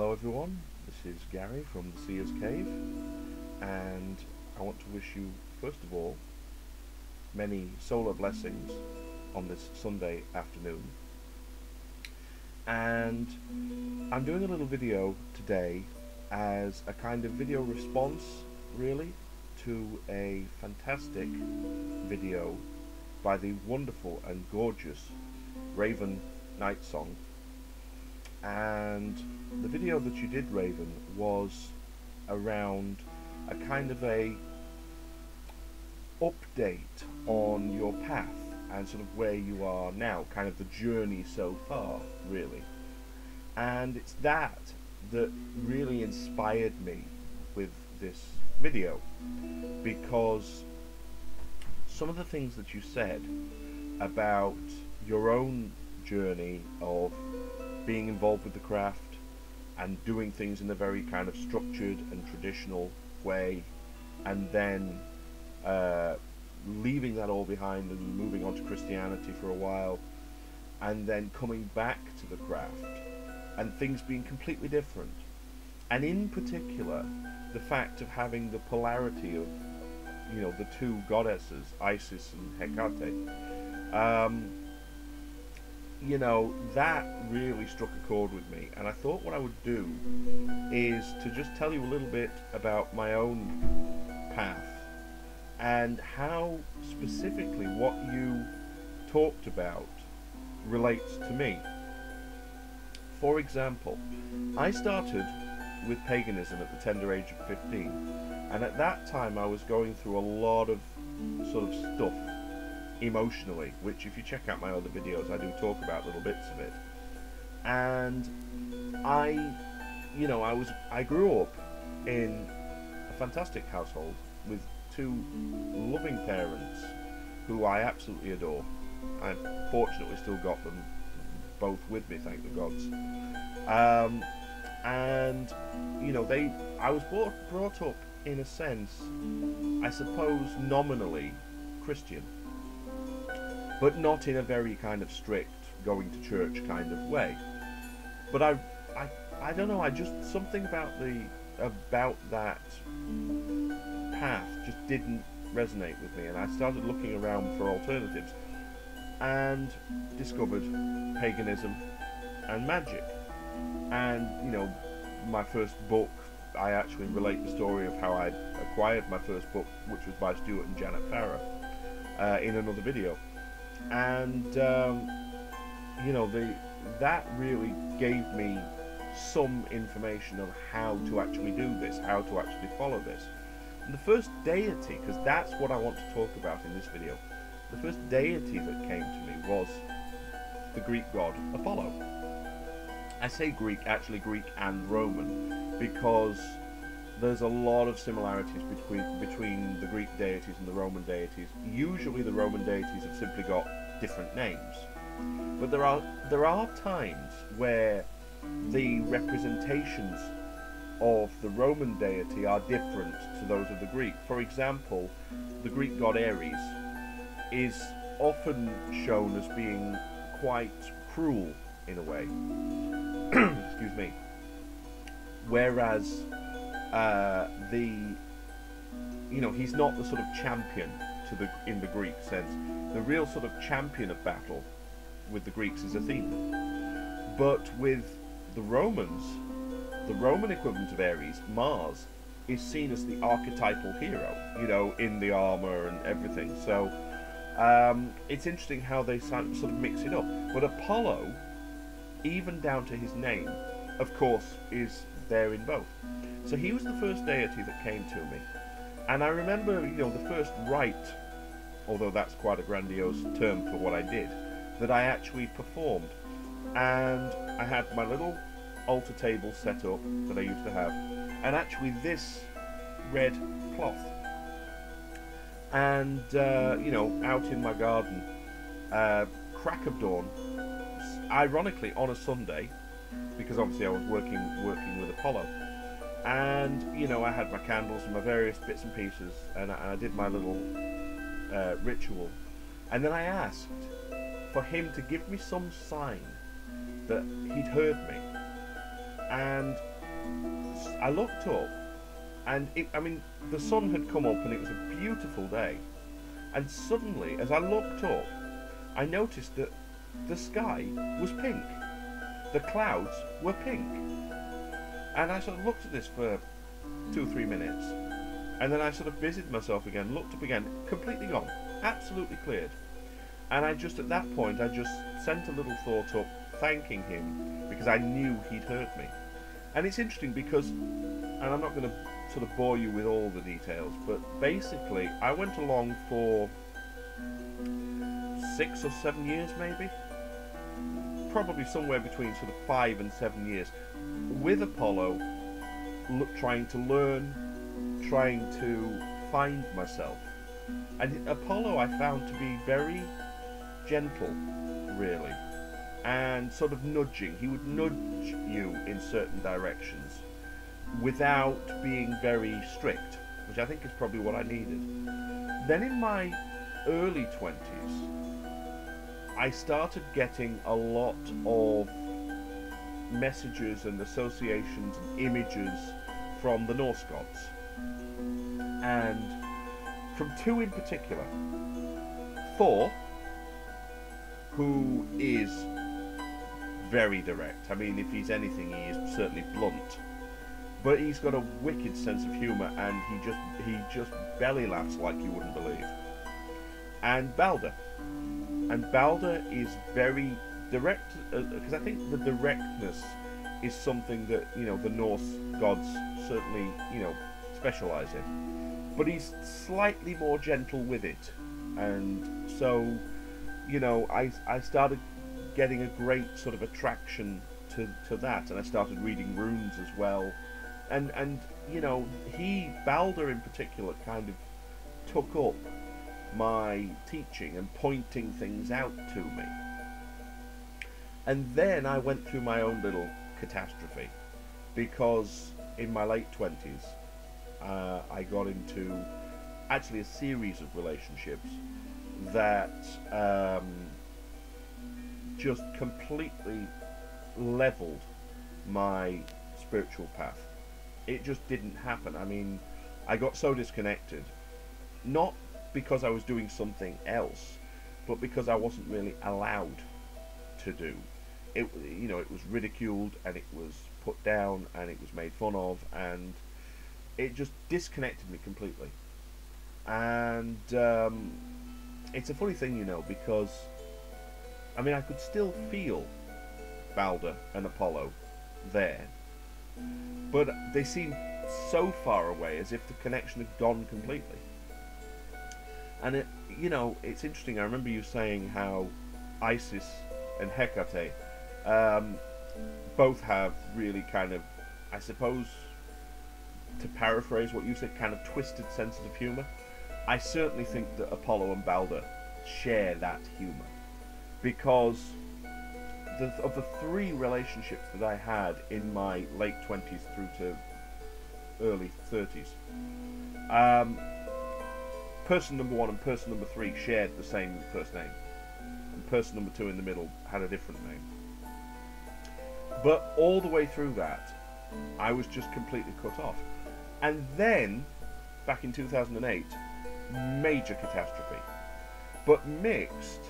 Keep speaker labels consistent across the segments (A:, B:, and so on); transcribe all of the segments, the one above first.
A: Hello everyone, this is Gary from the Seer's Cave, and I want to wish you, first of all, many solar blessings on this Sunday afternoon. And I'm doing a little video today as a kind of video response, really, to a fantastic video by the wonderful and gorgeous Ravennightsong. And the video that you did, Raven, was around a kind of a update on your path and sort of where you are now, kind of the journey so far, really. And it's that really inspired me with this video, because some of the things that you said about your own journey of being involved with the craft and doing things in a very kind of structured and traditional way, and then leaving that all behind and moving on to Christianity for a while, and then coming back to the craft and things being completely different, and in particular the fact of having the polarity of, you know, the two goddesses, Isis and Hecate. You know, that really struck a chord with me, and I thought what I would do is to just tell you a little bit about my own path and how specifically what you talked about relates to me. For example, I started with paganism at the tender age of 15, and at that time I was going through a lot of sort of stuff emotionally, which if you check out my other videos I do talk about little bits of it. And I grew up in a fantastic household with two loving parents who I absolutely adore. I've fortunately still got them both with me, thank the gods. And you know, I was brought up in a sense, I suppose, nominally Christian, but not in a very kind of strict going to church kind of way. But I don't know, I just, something about that path just didn't resonate with me, and I started looking around for alternatives and discovered paganism and magic. And you know, my first book, I actually relate the story of how I acquired my first book, which was by Stuart and Janet Farrar, in another video. And you know, that really gave me some information on how to actually do this, how to actually follow this. And the first deity, because that's what I want to talk about in this video, the first deity that came to me was the Greek god Apollo. I say Greek, actually Greek and Roman, because there's a lot of similarities between the Greek deities and the Roman deities. Usually the Roman deities have simply got different names, but there are times where the representations of the Roman deity are different to those of the Greek. For example, the Greek god Ares is often shown as being quite cruel in a way. Excuse me. Whereas he's not the sort of champion in the Greek sense. The real sort of champion of battle with the Greeks is Athena. But with the Romans, the Roman equivalent of Ares, Mars, is seen as the archetypal hero, you know, in the armor and everything. So it's interesting how they sort of mix it up. But Apollo, even down to his name, of course, is there in both. So he was the first deity that came to me. And I remember, you know, the first rite, although that's quite a grandiose term for what I did, that I actually performed. And I had my little altar table set up that I used to have, and actually this red cloth. And, you know, out in my garden, crack of dawn, ironically on a Sunday, because obviously I was working with Apollo. And, you know, I had my candles and my various bits and pieces, and I did my little ritual. And then I asked for him to give me some sign that he'd heard me. And I looked up, and I mean, the sun had come up, and it was a beautiful day. And suddenly, as I looked up, I noticed that the sky was pink. The clouds were pink. And I sort of looked at this for 2 or 3 minutes, and then I sort of busied myself again, looked up again, completely gone, absolutely cleared. And I just, at that point, I just sent a little thought up thanking him, because I knew he'd heard me. And it's interesting because, and I'm not going to sort of bore you with all the details, but basically I went along for 6 or 7 years maybe, probably somewhere between sort of 5 and 7 years, with Apollo, trying to learn, trying to find myself. And Apollo I found to be very gentle, really, and sort of nudging. He would nudge you in certain directions without being very strict, which I think is probably what I needed. Then in my early 20s, I started getting a lot of messages and associations and images from the Norse gods, and from two in particular. Thor, who is very direct. I mean, if he's anything, he is certainly blunt. But he's got a wicked sense of humour, and he just belly laughs like you wouldn't believe. And Balder. And Balder is very direct, because I think the directness is something that, you know, the Norse gods certainly, you know, specialise in. But he's slightly more gentle with it. And so, you know, I started getting a great sort of attraction to that, and I started reading runes as well. And you know, Balder in particular, kind of took up my teaching and pointing things out to me. And then I went through my own little catastrophe, because in my late 20s I got into actually a series of relationships that just completely leveled my spiritual path. It just didn't happen. I mean, I got so disconnected, not because I was doing something else, but because I wasn't really allowed to do it. You know, it was ridiculed, and it was put down, and it was made fun of, and it just disconnected me completely. And it's a funny thing, you know, because I mean, I could still feel Balder and Apollo there, but they seemed so far away, as if the connection had gone completely. And you know, it's interesting. I remember you saying how Isis and Hecate both have really kind of, I suppose, to paraphrase what you said, kind of twisted senses of humour. I certainly think that Apollo and Balder share that humour, because of the three relationships that I had in my late 20s through to early 30s, person number 1 and person number 3 shared the same first name, and person number 2 in the middle had a different name. But all the way through that, I was just completely cut off. And then, back in 2008, major catastrophe, but mixed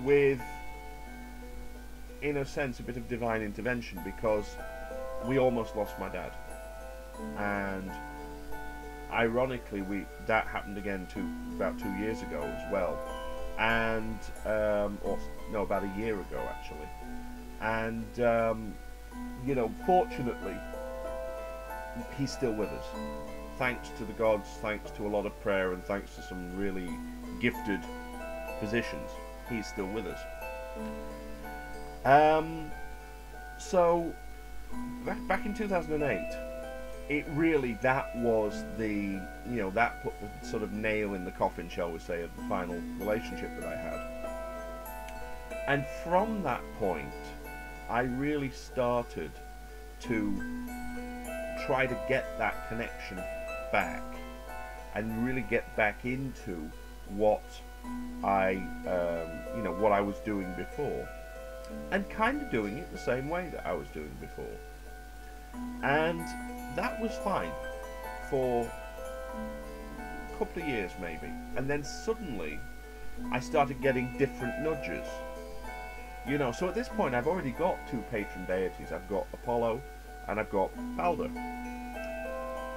A: with, in a sense, a bit of divine intervention, because we almost lost my dad. And ironically, that happened again about 2 years ago as well, and or no, about a year ago actually. And you know, fortunately, he's still with us, thanks to the gods, thanks to a lot of prayer, and thanks to some really gifted physicians. He's still with us. So back in 2008, it really, that was the, you know, that put the sort of nail in the coffin, shall we say, of the final relationship that I had. And from that point, I really started to try to get that connection back, and really get back into what you know, what I was doing before, and kind of doing it the same way that I was doing before. And that was fine for a couple of years maybe. And then suddenly I started getting different nudges. You know, so at this point I've already got two patron deities. I've got Apollo and I've got Balder.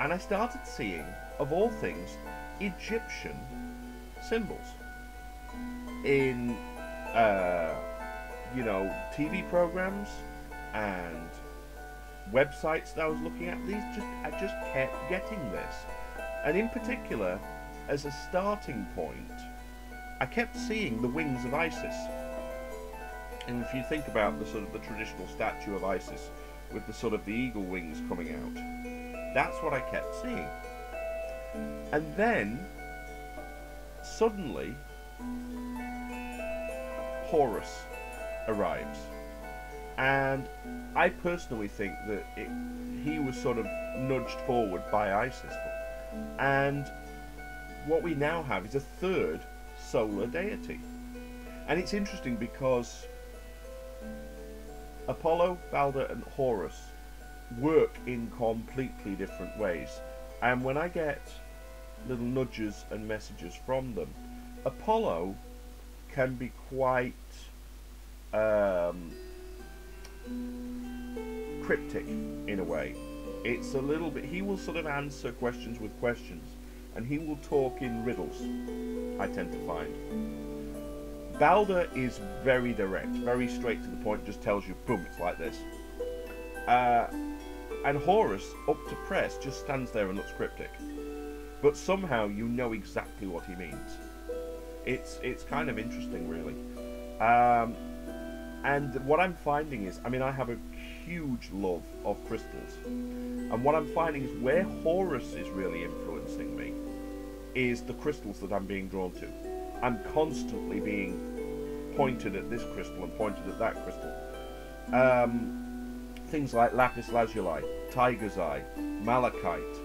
A: And I started seeing, of all things, Egyptian symbols in, you know, TV programs and websites that I was looking at. I just kept getting this. And in particular, as a starting point, I kept seeing the wings of Isis. And if you think about the sort of the traditional statue of Isis with the sort of the eagle wings coming out, that's what I kept seeing. And then suddenly Horus arrives, and I personally think that he was sort of nudged forward by Isis, and what we now have is a third solar deity. And it's interesting because Apollo, Balder and Horus work in completely different ways, and when I get little nudges and messages from them, Apollo can be quite cryptic in a way. It's a little bit, he will sort of answer questions with questions, and he will talk in riddles, I tend to find. Balder is very direct, very straight to the point, just tells you, boom, it's like this. And Horus, up to press, just stands there and looks cryptic. But somehow you know exactly what he means. It's kind of interesting, really. And what I'm finding is, I mean, I have a huge love of crystals. And what I'm finding is where Horus is really influencing me is the crystals that I'm being drawn to. I'm constantly being pointed at this crystal and pointed at that crystal. Things like lapis lazuli, tiger's eye, malachite,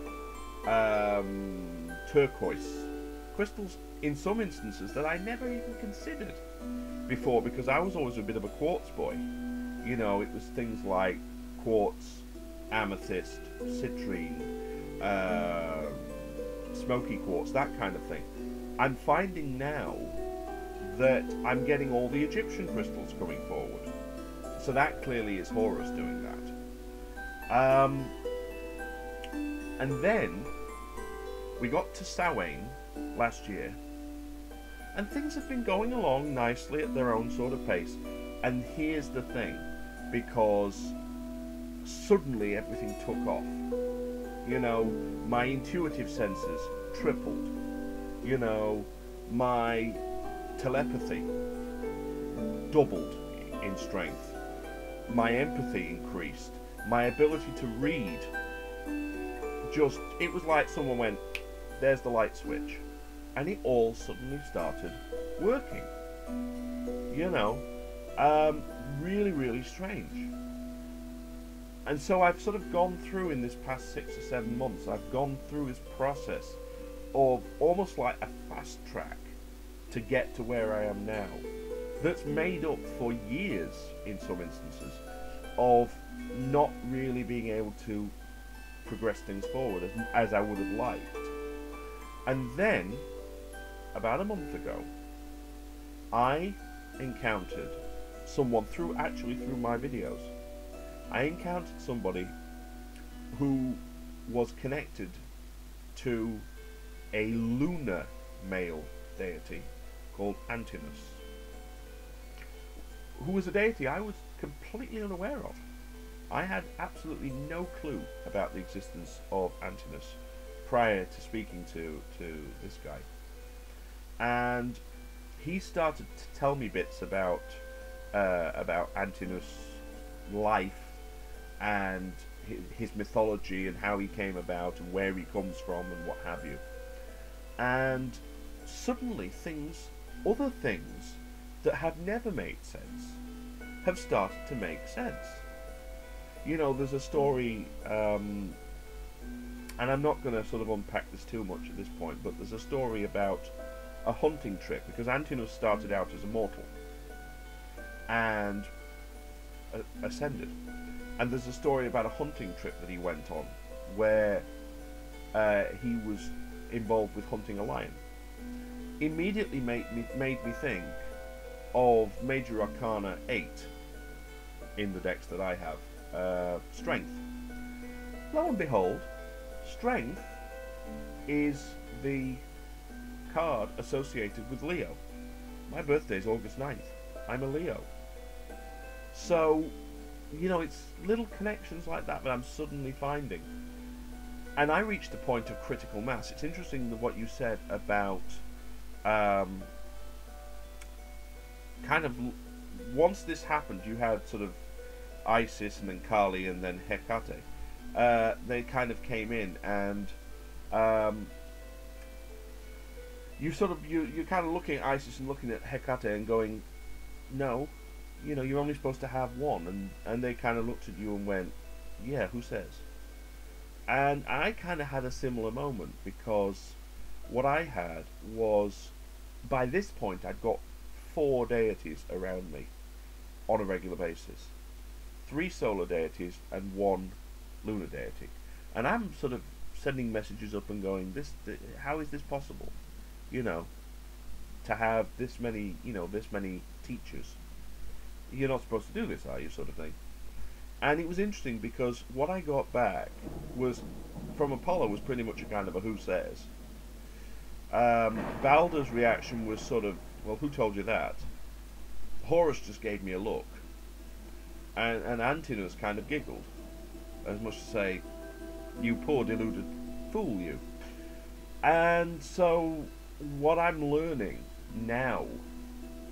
A: turquoise. Crystals, in some instances, that I never even considered before, because I was always a bit of a quartz boy. You know, it was things like quartz, amethyst, citrine, smoky quartz, that kind of thing. I'm finding now that I'm getting all the Egyptian crystals coming forward. So that clearly is Horus doing that. And then we got to Samhain last year, and things have been going along nicely at their own sort of pace. And here's the thing, because suddenly everything took off. You know, my intuitive senses tripled. You know, my telepathy doubled in strength. My empathy increased. My ability to read, just, it was like someone went, there's the light switch. And it all suddenly started working. You know, really, really strange. And so I've sort of gone through, in this past 6 or 7 months, I've gone through this process of almost like a fast track to get to where I am now, that's made up for years, in some instances, of not really being able to progress things forward as I would have liked. And then, about a month ago, I encountered someone through my videos. I encountered somebody who was connected to a lunar male deity called Antinous, who was a deity I was completely unaware of. I had absolutely no clue about the existence of Antinous prior to speaking to this guy. And he started to tell me bits about Antinous' life and his mythology and how he came about and where he comes from and what have you. And suddenly other things that have never made sense have started to make sense. You know, there's a story, and I'm not going to sort of unpack this too much at this point, but there's a story about a hunting trip, because Antinous started out as a mortal and ascended, And there's a story about a hunting trip that he went on where he was involved with hunting a lion. Immediately made me think of Major Arcana 8 in the decks that I have. Strength. Lo and behold, Strength is the card associated with Leo. My birthday is August 9th. I'm a Leo. So, you know, it's little connections like that I'm suddenly finding. And I reached a point of critical mass. It's interesting what you said about kind of once this happened, you had sort of Isis and then Kali and then Hecate. They kind of came in, and you're kind of looking at Isis and looking at Hecate and going, no, you know, you're only supposed to have one, and they kind of looked at you and went, yeah, who says? And I kind of had a similar moment, because what I had was, by this point I'd got 4 deities around me on a regular basis. 3 solar deities and 1 lunar deity. And I'm sort of sending messages up and going, how is this possible? You know, to have this many, this many teachers. You're not supposed to do this, are you, sort of thing. And it was interesting, because what I got back was, from Apollo, was pretty much a kind of a who says. Balder's reaction was sort of, well, who told you that? Horus just gave me a look. And Antinous kind of giggled, as much to say, you poor deluded fool, you. And so, what I'm learning now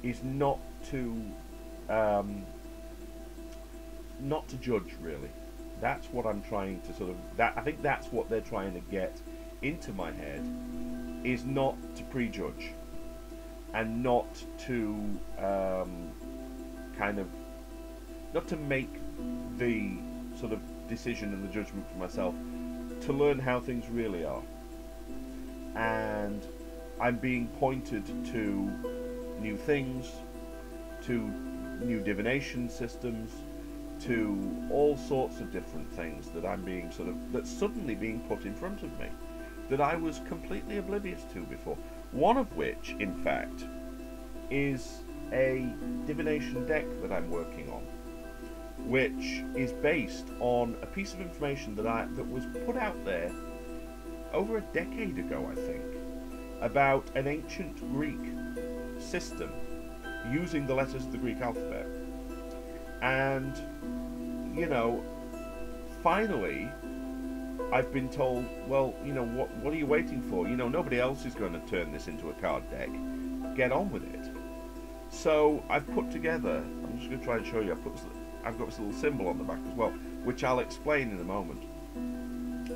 A: is not to judge, really. That's what I'm trying to sort of, I think that's what they're trying to get into my head, is not to prejudge, and not to not to make the sort of decision and the judgment for myself, to learn how things really are. And I'm being pointed to new things, to new divination systems, to all sorts of different things that I'm being that's suddenly being put in front of me, that I was completely oblivious to before. One of which, in fact, is a divination deck that I'm working on, which is based on a piece of information that was put out there over a decade ago, I think, about an ancient Greek system using the letters of the Greek alphabet. And, you know, finally, I've been told, well, you know, what are you waiting for? You know, nobody else is going to turn this into a card deck. Get on with it. So I've put together, I'm just going to try and show you, I've got this little symbol on the back as well, which I'll explain in a moment.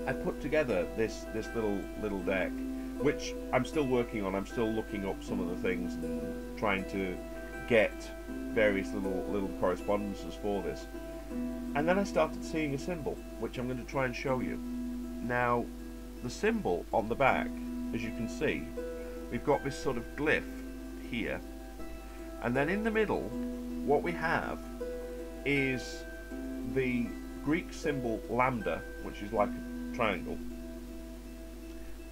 A: I put together this little deck, which I'm still working on. I'm still looking up some of the things and trying to get various little correspondences for this. And then I started seeing a symbol, which I'm going to try and show you. Now, the symbol on the back, as you can see, we've got this sort of glyph here, and then in the middle, what we have is the Greek symbol lambda, which is like a triangle,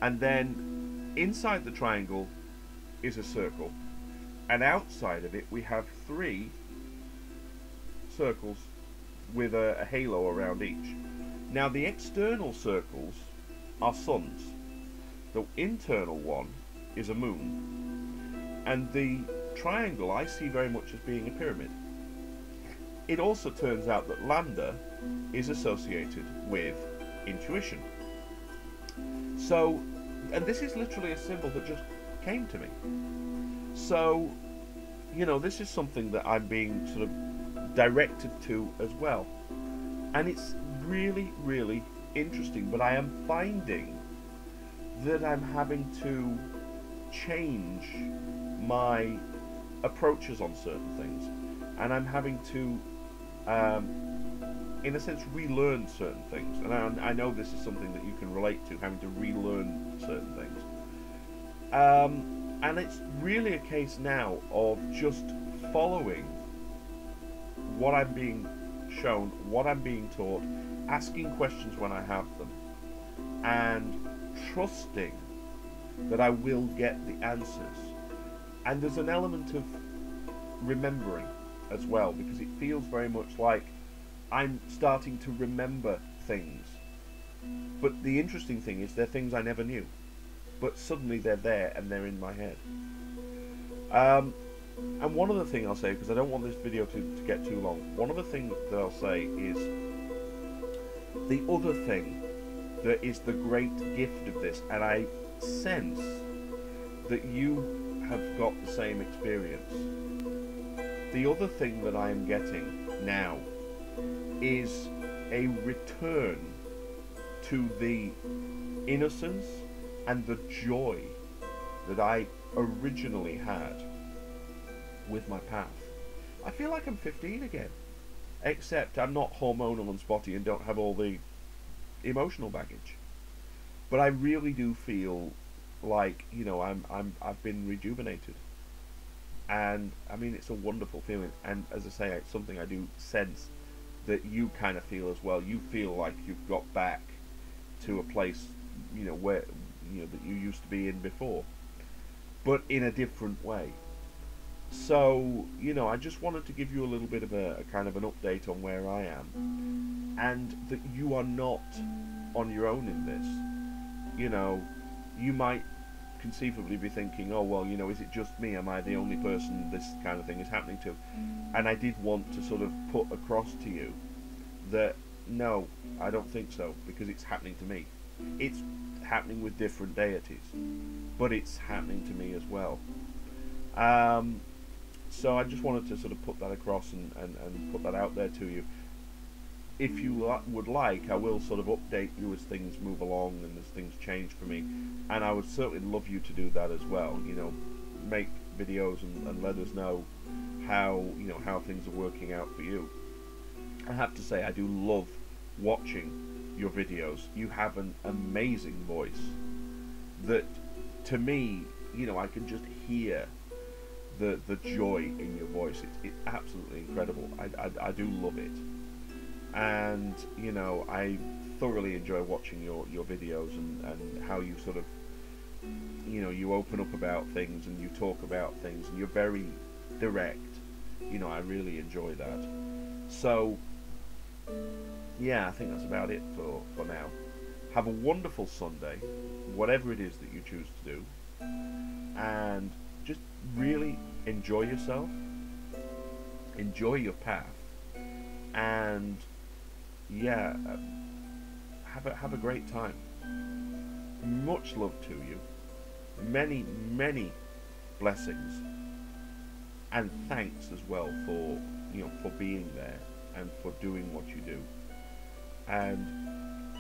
A: and then inside the triangle is a circle, and outside of it we have 3 circles with a halo around each. Now, the external circles are suns, the internal one is a moon, and the triangle I see very much as being a pyramid. It also turns out that lambda is associated with intuition. So, and this is literally a symbol that just came to me. So, you know, this is something that I'm being sort of directed to as well. And it's really, really interesting, but I am finding that I'm having to change my approaches on certain things, and I'm having to in a sense relearn certain things, and I know this is something that you can relate to, having to relearn certain things, and it's really a case now of just following what I'm being shown what I'm being taught, asking questions when I have them, and trusting that I will get the answers. And there's an element of remembering as well, because it feels very much like I'm starting to remember things. But the interesting thing is they're things I never knew, but suddenly they're there and they're in my head. And one other thing I'll say, because I don't want this video to get too long, one other thing that I'll say is the other thing that is the great gift of this, and I sense that you have got the same experience. The other thing that I am getting now is a return to the innocence and the joy that I originally had with my path. I feel like I'm 15 again, except I'm not hormonal and spotty and don't have all the emotional baggage. But I really do feel like, you know, I've been rejuvenated. And I mean, it's a wonderful feeling, and as I say, it's something I do sense that you kind of feel as well. You feel like you've got back to a place, you know, where, you know, that you used to be in before, but in a different way. So, you know, I just wanted to give you a little bit of a kind of an update on where I am, and that you are not on your own in this. You know, you might conceivably be thinking, oh well, you know, is it just me? Am I the only person this kind of thing is happening to? And I did want to sort of put across to you that no, I don't think so, because it's happening to me. It's happening with different deities, but it's happening to me as well. So I just wanted to sort of put that across and put that out there to you. If you would like, I will sort of update you as things move along and as things change for me, and I would certainly love you to do that as well. You know, make videos and let us know how, you know, how things are working out for you. I have to say, I do love watching your videos. You have an amazing voice that, to me, you know, I can just hear the joy in your voice. It's absolutely incredible. I do love it. And, you know, I thoroughly enjoy watching your videos and how you sort of, you know, you open up about things and you talk about things and you're very direct. You know, I really enjoy that. So, yeah, I think that's about it for now. Have a wonderful Sunday, whatever it is that you choose to do, and just really enjoy yourself, enjoy your path, and yeah, have a great time. Much love to you, many blessings, and thanks as well for, you know, for being there and for doing what you do. And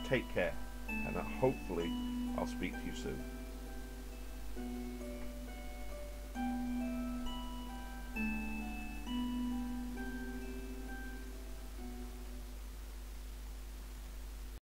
A: take care, and hopefully I'll speak to you soon.